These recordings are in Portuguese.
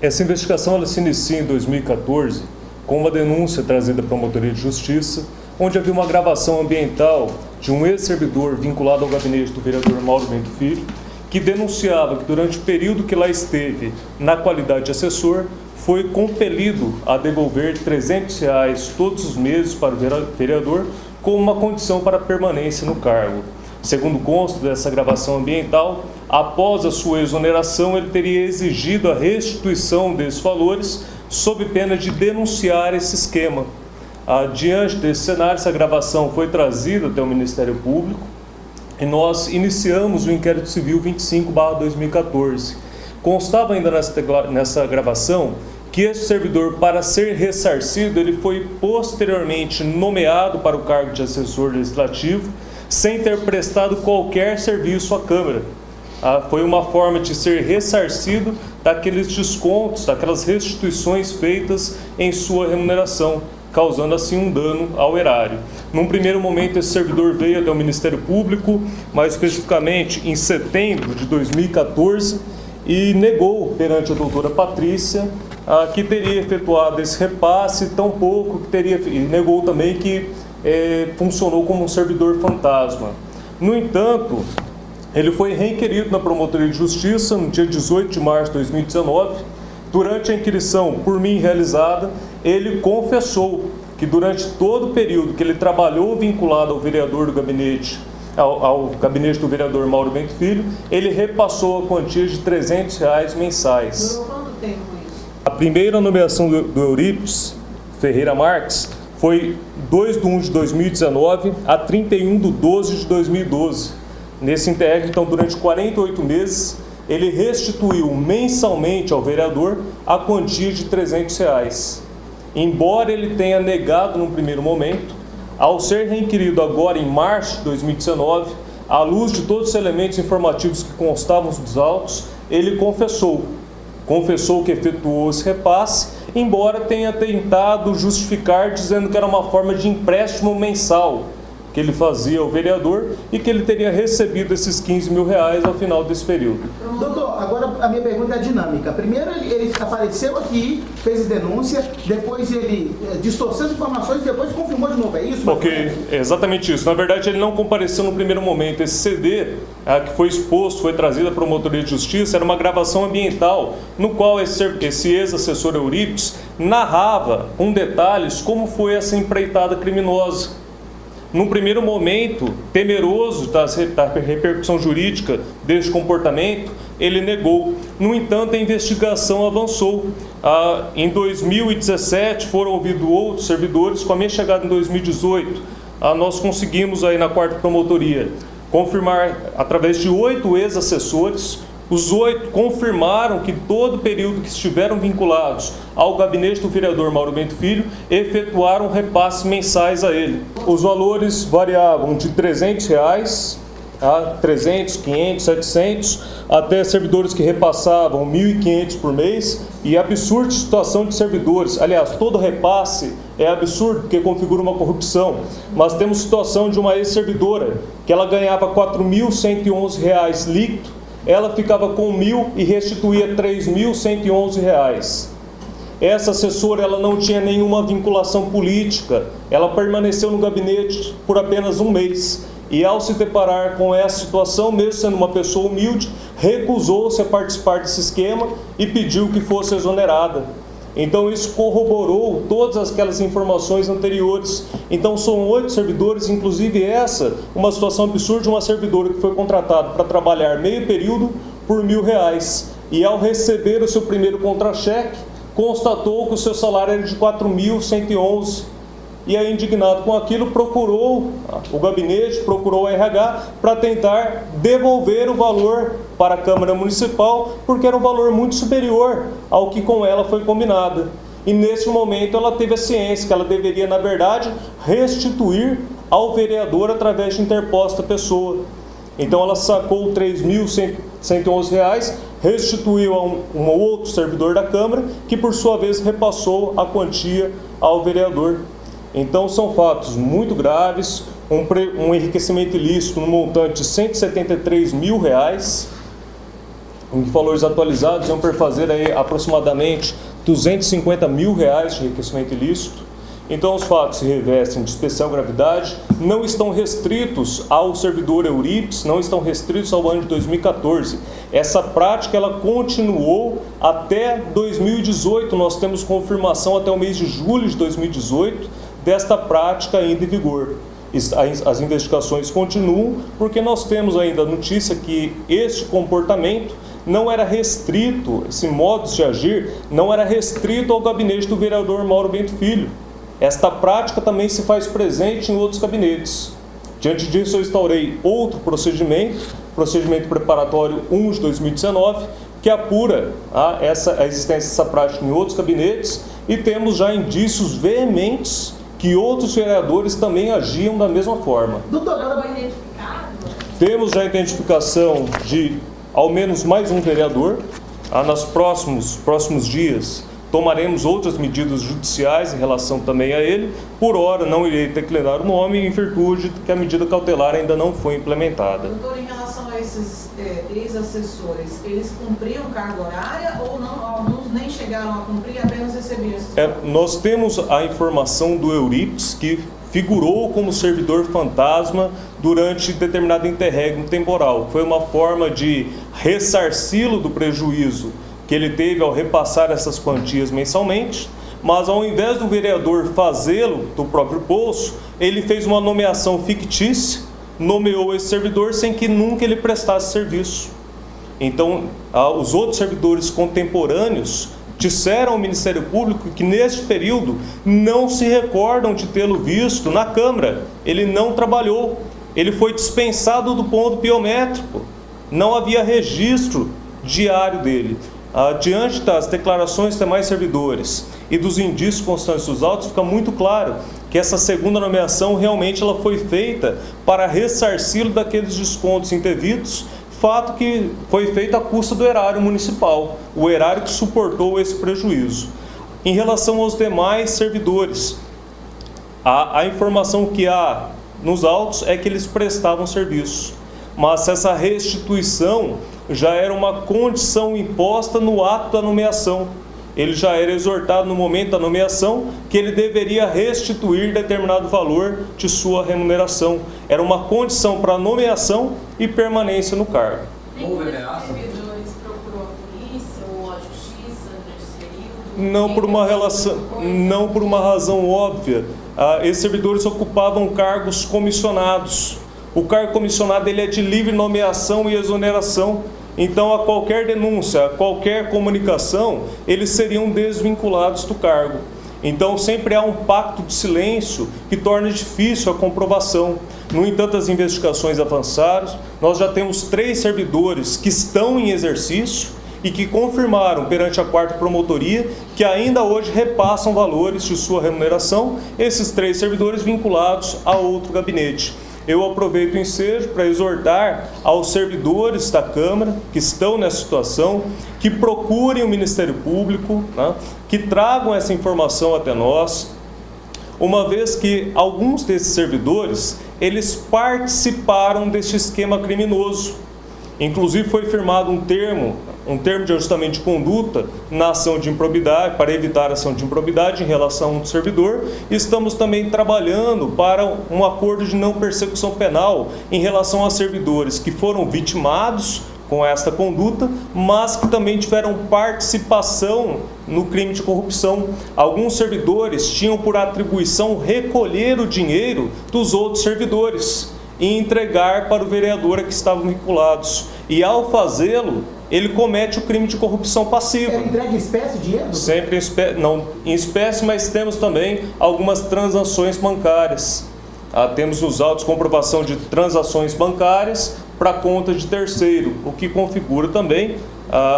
Essa investigação ela se inicia em 2014 com uma denúncia trazida à Promotoria de Justiça, onde havia uma gravação ambiental de um ex-servidor vinculado ao gabinete do vereador Mauro Bento Filho, que denunciava que durante o período que lá esteve na qualidade de assessor, foi compelido a devolver R$300 todos os meses para o vereador como uma condição para permanência no cargo. Segundo consta dessa gravação ambiental, após a sua exoneração, ele teria exigido a restituição desses valores sob pena de denunciar esse esquema. Diante desse cenário, essa gravação foi trazida até o Ministério Público e nós iniciamos o inquérito civil 25/2014. Constava ainda nessa gravação que esse servidor, para ser ressarcido, ele foi posteriormente nomeado para o cargo de assessor legislativo, sem ter prestado qualquer serviço à Câmara. Foi uma forma de ser ressarcido daqueles descontos, daquelas restituições feitas em sua remuneração, causando assim um dano ao erário. Num primeiro momento, esse servidor veio até o Ministério Público, mais especificamente em setembro de 2014, e negou perante a doutora Patrícia que teria efetuado esse repasse, tampouco que teria, e negou também que funcionou como um servidor fantasma. No entanto, ele foi requerido na Promotoria de Justiça no dia 18 de março de 2019. Durante a inquirição por mim realizada, ele confessou que durante todo o período que ele trabalhou vinculado ao vereador do gabinete, ao gabinete do vereador Mauro Bento Filho, ele repassou a quantia de R$300 mensais. Durou quanto tempo isso? A primeira nomeação do Eurípides Ferreira Marques foi 2/1 de 2019 a 31/12 de 2012. Nesse integro, então, durante 48 meses, ele restituiu mensalmente ao vereador a quantia de R$300. Embora ele tenha negado no primeiro momento, ao ser requerido agora em março de 2019, à luz de todos os elementos informativos que constavam dos autos, ele confessou que efetuou esse repasse, embora tenha tentado justificar dizendo que era uma forma de empréstimo mensal que ele fazia ao vereador e que ele teria recebido esses R$15 mil ao final desse período. Doutor, agora a minha pergunta é dinâmica. Primeiro ele apareceu aqui, fez denúncia, depois ele distorceu as informações e depois confirmou de novo, é isso? Ok, é exatamente isso. Na verdade, ele não compareceu no primeiro momento. Esse CD que foi exposto, foi trazido à Promotoria de Justiça, era uma gravação ambiental, no qual esse ex-assessor Eurípides narrava com detalhes como foi essa empreitada criminosa. Num primeiro momento, temeroso da repercussão jurídica deste comportamento, ele negou. No entanto, a investigação avançou. Em 2017 foram ouvidos outros servidores. Com a minha chegada em 2018, nós conseguimos aí na 4ª Promotoria confirmar, através de 8 ex-assessores, os 8 confirmaram que todo o período que estiveram vinculados ao gabinete do vereador Mauro Bento Filho efetuaram repasses mensais a ele. Os valores variavam de R$300 a 300, 500, 700, até servidores que repassavam 1.500 por mês, e absurda situação de servidores. Aliás, todo repasse é absurdo porque configura uma corrupção, mas temos situação de uma ex-servidora que ela ganhava R$4.111 líquido, ela ficava com 1.000 e restituía R$3.111. Essa assessora ela não tinha nenhuma vinculação política, ela permaneceu no gabinete por apenas um mês. E ao se deparar com essa situação, mesmo sendo uma pessoa humilde, recusou-se a participar desse esquema e pediu que fosse exonerada. Então isso corroborou todas aquelas informações anteriores. Então são 8 servidores, inclusive essa, uma situação absurda de uma servidora que foi contratada para trabalhar meio período por R$1.000. E ao receber o seu primeiro contra-cheque, constatou que o seu salário era de R$4.111. E aí, indignado com aquilo, procurou o gabinete, procurou o RH para tentar devolver o valor para a Câmara Municipal, porque era um valor muito superior ao que com ela foi combinado. E nesse momento ela teve a ciência que ela deveria, na verdade, restituir ao vereador através de interposta pessoa. Então ela sacou R$3.111, restituiu a um outro servidor da Câmara, que por sua vez repassou a quantia ao vereador. Então são fatos muito graves, um enriquecimento ilícito no montante de R$173 mil, em valores atualizados, iam perfazer aí aproximadamente R$250 mil de enriquecimento ilícito. Então, os fatos se revestem de especial gravidade, não estão restritos ao servidor Eurípides, não estão restritos ao ano de 2014. Essa prática ela continuou até 2018, nós temos confirmação até o mês de julho de 2018 desta prática ainda em vigor. As investigações continuam, porque nós temos ainda a notícia que este comportamento não era restrito, esse modo de agir não era restrito ao gabinete do vereador Mauro Bento Filho. Esta prática também se faz presente em outros gabinetes. Diante disso, eu instaurei outro procedimento preparatório 1 de 2019, que apura a existência dessa prática em outros gabinetes, e temos já indícios veementes que outros vereadores também agiam da mesma forma. Doutor, ela foi identificado? Temos já a identificação de ao menos mais um vereador. Nos próximos dias tomaremos outras medidas judiciais em relação também a ele. Por hora, não irei declarar o nome, em virtude que a medida cautelar ainda não foi implementada. Doutor, em relação a esses ex-assessores, eles cumpriam carga horária ou não? Alguns nem chegaram a cumprir, apenas recebiam esses Nós temos a informação do Eurípides, que figurou como servidor fantasma durante determinado interregno temporal. Foi uma forma de ressarci-lo do prejuízo que ele teve ao repassar essas quantias mensalmente, mas ao invés do vereador fazê-lo do próprio bolso, ele fez uma nomeação fictícia, nomeou esse servidor sem que nunca ele prestasse serviço. Então, os outros servidores contemporâneos disseram ao Ministério Público que neste período não se recordam de tê-lo visto na Câmara. Ele não trabalhou, ele foi dispensado do ponto biométrico, não havia registro diário dele. Diante das declarações de demais servidores e dos indícios constantes dos autos, fica muito claro que essa segunda nomeação realmente ela foi feita para ressarci-lo daqueles descontos indevidos, fato que foi feito à custa do erário municipal, o erário que suportou esse prejuízo. Em relação aos demais servidores, a informação que há nos autos é que eles prestavam serviço, mas essa restituição já era uma condição imposta no ato da nomeação. Ele já era exortado no momento da nomeação que ele deveria restituir determinado valor de sua remuneração. Era uma condição para nomeação e permanência no cargo. Nenhum desses servidores procurou a polícia ou a justiça nesse período? Não por uma razão óbvia. Esses servidores ocupavam cargos comissionados. O cargo comissionado ele é de livre nomeação e exoneração. Então, a qualquer denúncia, a qualquer comunicação, eles seriam desvinculados do cargo. Então, sempre há um pacto de silêncio que torna difícil a comprovação. No entanto, as investigações avançaram. Nós já temos 3 servidores que estão em exercício e que confirmaram perante a 4ª Promotoria que ainda hoje repassam valores de sua remuneração, esses 3 servidores vinculados a outro gabinete. Eu aproveito o ensejo para exortar aos servidores da Câmara que estão nessa situação, que procurem o Ministério Público, que tragam essa informação até nós, uma vez que alguns desses servidores, eles participaram deste esquema criminoso. Inclusive foi firmado um termo de ajustamento de conduta na ação de improbidade, para evitar a ação de improbidade em relação ao servidor. Estamos também trabalhando para um acordo de não persecução penal em relação a servidores que foram vitimados com esta conduta, mas que também tiveram participação no crime de corrupção. Alguns servidores tinham por atribuição recolher o dinheiro dos outros servidores e entregar para o vereador a que estavam vinculados. E ao fazê-lo, ele comete o crime de corrupção passiva. Ele entrega em espécie o dinheiro? Sempre em espécie, mas temos também algumas transações bancárias. Temos nos autos comprovação de transações bancárias para conta de terceiro, o que configura também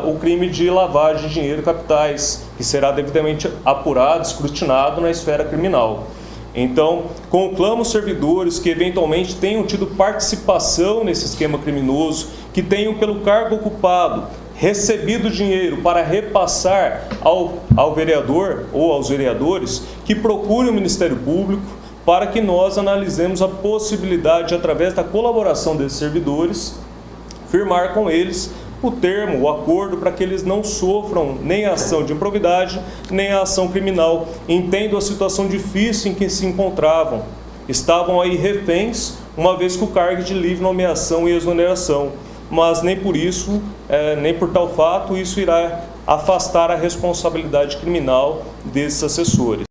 o crime de lavagem de dinheiro e capitais, que será devidamente apurado, escrutinado na esfera criminal. Então, conclamo os servidores que eventualmente tenham tido participação nesse esquema criminoso, que tenham pelo cargo ocupado recebido dinheiro para repassar ao vereador ou aos vereadores, que procurem o Ministério Público para que nós analisemos a possibilidade, através da colaboração desses servidores, firmar com eles o termo, o acordo, para que eles não sofram nem a ação de improbidade, nem a ação criminal. Entendo a situação difícil em que se encontravam. Estavam aí reféns, uma vez que o cargo de livre nomeação e exoneração. Mas nem por isso, nem por tal fato, isso irá afastar a responsabilidade criminal desses assessores.